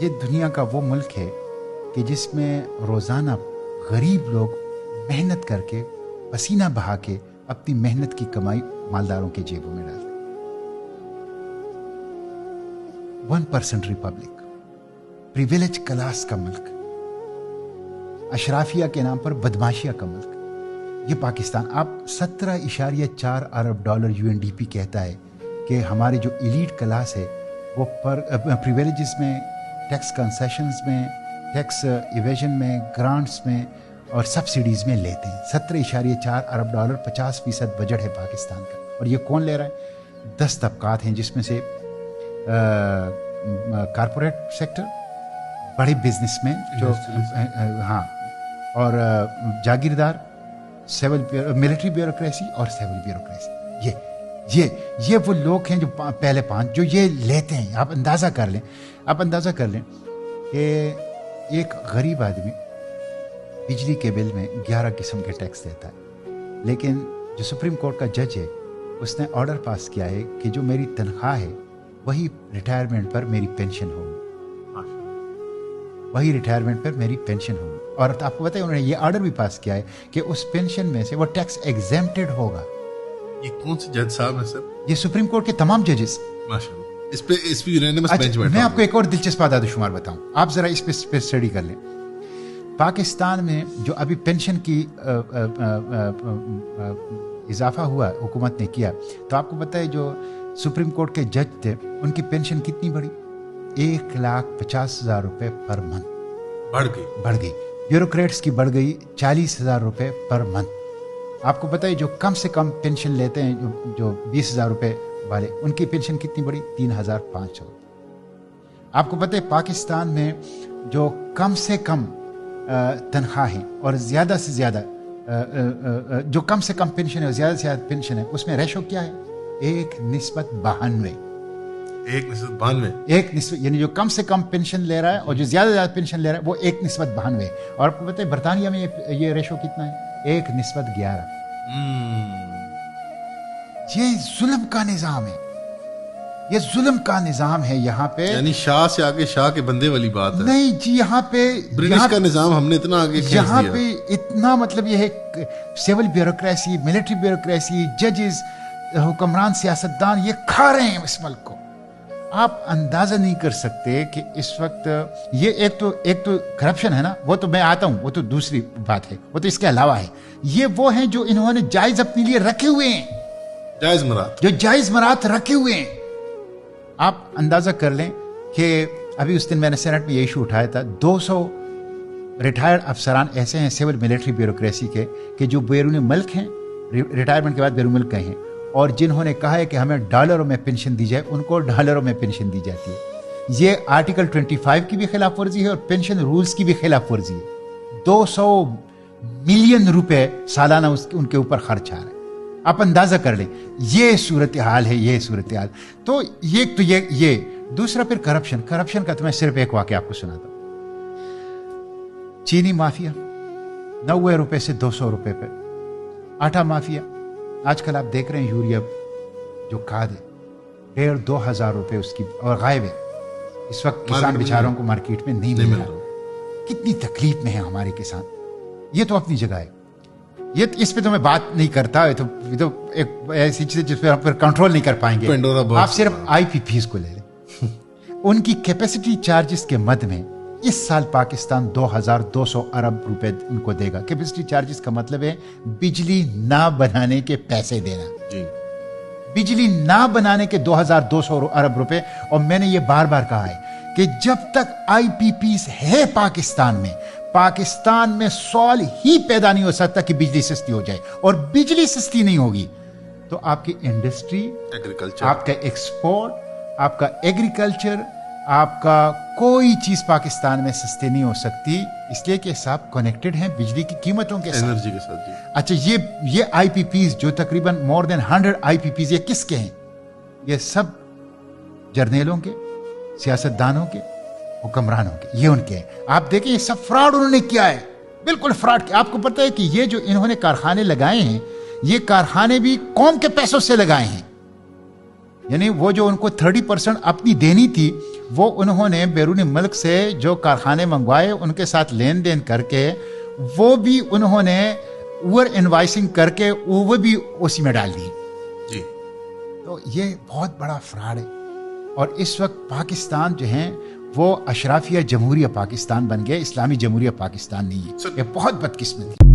یہ دنیا کا وہ ملک ہے کہ جس میں روزانہ غریب لوگ محنت کر کے پسینہ بہا کے اپنی محنت کی کمائی مالداروں کے جیبوں میں ڈالتے. 1% ریپبلک, پریویلیج کلاس کا ملک, اشرافیہ کے نام پر بدماشیہ کا ملک, یہ پاکستان. آپ 17.4 ارب ڈالر UNDP کہتا ہے کہ ہمارے جو ایلیٹ کلاس ہے وہ پریویلیجز میں, ٹیکس کنسیشنز میں, ٹیکس ایویژن میں, گرانٹس میں اور سبسڈیز میں لیتے ہیں. 17.4 ارب ڈالر, 50% بجٹ ہے پاکستان کا. اور یہ کون لے رہا ہے؟ 10 طبقات ہیں جس میں سے کارپوریٹ سیکٹر, بڑے بزنس مین جو ہاں, اور جاگیردار, ملٹری بیوروکریسی اور سیول بیوروکریسی. یہ وہ لوگ ہیں جو پہلے 5 جو یہ لیتے ہیں. آپ اندازہ کر لیں کہ ایک غریب آدمی بجلی کے بل میں 11 قسم کے ٹیکس دیتا ہے, لیکن جو سپریم کورٹ کا جج ہے اس نے آرڈر پاس کیا ہے کہ جو میری تنخواہ ہے وہی ریٹائرمنٹ پر میری پینشن ہوگی, اور آپ کو بتائیں انہوں نے یہ آرڈر بھی پاس کیا ہے کہ اس پینشن میں سے وہ ٹیکس ایگزیمپٹڈ ہوگا. یہ کون سے جج صاحب ہیں سر؟ یہ سپریم کورٹ کے تمام ججز. ماشاءاللہ. اس پہ یونینیمس بینچ بیٹھا. میں آپ کو ایک اور دلچسپ اعداد و شمار بتاؤں, آپ ذرا اس پہ اسٹڈی کر لیں. پاکستان میں جو ابھی پینشن کی اضافہ ہوا حکومت نے کیا, تو آپ کو پتہ ہے جو سپریم کورٹ کے جج تھے ان کی پینشن کتنی بڑھی؟ 1,50,000 روپے پر منتھ بڑھ گئی. بیوروکریٹس کی بڑھ گئی 40,000 روپے پر منتھ. آپ کو پتہ ہے جو کم سے کم پینشن لیتے ہیں جو 20,000 روپے والے, ان کی پینشن کتنی بڑی؟ 3,500. آپ کو پتہ ہے پاکستان میں جو کم سے کم تنخواہیں اور زیادہ سے زیادہ جو کم سے کم پینشن ہے اور زیادہ سے زیادہ پینشن ہے, اس میں ریشو کیا ہے؟ 1:92. 1:92 یعنی جو کم سے کم پینشن لے رہا ہے اور جو زیادہ سے زیادہ پینشن لے رہا ہے وہ 1:92. اور آپ کو پتہ ہے برطانیہ میں یہ ریشو کتنا ہے؟ 1:11. یہ ظلم کا نظام ہے, یہ ظلم کا نظام ہے یہاں پہ. یعنی شاہ سے آگے شاہ کے بندے والی بات ہے. نہیں جی, یہاں پہ برٹش کا نظام ہم نے اتنا آگے کھینچ دیا. یہاں پہ اتنا مطلب یہ ہے سیول بیوروکریسی, ملٹری بیوروکریسی, ججز, حکمران, سیاستدان یہ کھا رہے ہیں اس ملک کو. آپ اندازہ نہیں کر سکتے کہ اس وقت یہ ایک تو کرپشن ہے نا, وہ تو میں آتا ہوں, وہ تو دوسری بات ہے, وہ تو اس کے علاوہ ہے. یہ وہ ہیں جو انہوں نے جائز اپنے لیے رکھے ہوئے ہیں, جائز مرات رکھے ہوئے ہیں. آپ اندازہ کر لیں کہ ابھی اس دن میں نے سینٹ میں یہ ایشو اٹھایا تھا, 200 ریٹائرڈ افسران ایسے ہیں سیول ملٹری بیوروکریسی کے کہ جو بیرون ملک ہیں, ریٹائرمنٹ کے بعد بیرون ملک گئے ہیں, اور جنہوں نے کہا ہے کہ ہمیں ڈالروں میں پینشن دی جائے, ان کو ڈالروں میں پینشن دی جاتی ہے. یہ آرٹیکل 25 کی بھی خلاف ورزی ہے اور پینشن رولز کی بھی خلاف ورزی ہے. 200 ملین روپے سالانہ ان کے اوپر خرچ آ رہا ہے. آپ اندازہ کر لیں یہ صورتحال ہے, یہ صورتحال. تو یہ دوسرا پھر کرپشن کا تو میں صرف ایک واقعہ آپ کو سناتا ہوں. چینی مافیا 90 روپے سے 200 روپے پہ, آٹا مافیا آج کل آپ دیکھ رہے ہیں یوریا جو کھاد ہے 1,500-2,000 روپے اس کی, اور غائب ہے اس وقت. کسان بیچاروں کو مارکیٹ میں نہیں مل رہا. کتنی تکلیف میں ہے ہمارے کسان. یہ تو اپنی جگہ ہے, یہ اس پہ تو میں بات نہیں کرتا. یہ تو ایک ایسی چیز جس پہ آپ کنٹرول نہیں کر پائیں گے. آپ صرف IPPs کو لے لیں. ان کی کیپیسٹی چارجز کے مد میں اس سال پاکستان 2,200 ارب روپے ان کو دے گا. کیپیسٹی چارجز کا مطلب ہے بجلی نہ بنانے کے پیسے دینا. بجلی نہ بنانے کے 2,200 ارب روپے. اور میں نے یہ بار بار کہا ہے کہ جب تک IPPs ہے پاکستان میں سوال ہی پیدا نہیں ہو سکتا کہ بجلی سستی ہو جائے. اور بجلی سستی نہیں ہوگی تو آپ کی انڈسٹری, آپ کا ایکسپورٹ, آپ کا ایگریکلچر, آپ کا کوئی چیز پاکستان میں سستی نہیں ہو سکتی. اس لیے کہ صاحب کنیکٹڈ ہیں بجلی کی قیمتوں کے ساتھ, انرجی کے ساتھ. اچھا یہ IPPs جو تقریباً more than 100 IPPs, یہ کس کے ہیں؟ یہ سب جرنیلوں کے, سیاستدانوں کے, حکمرانوں کے, یہ ان کے ہیں. آپ دیکھیں یہ سب فراڈ انہوں نے کیا ہے, بالکل فراڈ کیا. آپ کو پتہ ہے کہ یہ جو انہوں نے کارخانے لگائے ہیں, یہ کارخانے بھی قوم کے پیسوں سے لگائے ہیں. یعنی وہ جو ان کو 30% اپنی دینی تھی وہ انہوں نے بیرونی ملک سے جو کارخانے منگوائے ان کے ساتھ لین دین کر کے وہ بھی انہوں نے اوور انوائسنگ کر کے وہ بھی اسی میں ڈال دی. جی تو یہ بہت بڑا فراڈ ہے. اور اس وقت پاکستان جو ہیں وہ اشرافیہ جمہوریہ پاکستان بن گئے, اسلامی جمہوریہ پاکستان نہیں ہے. یہ بہت بدقسمتی.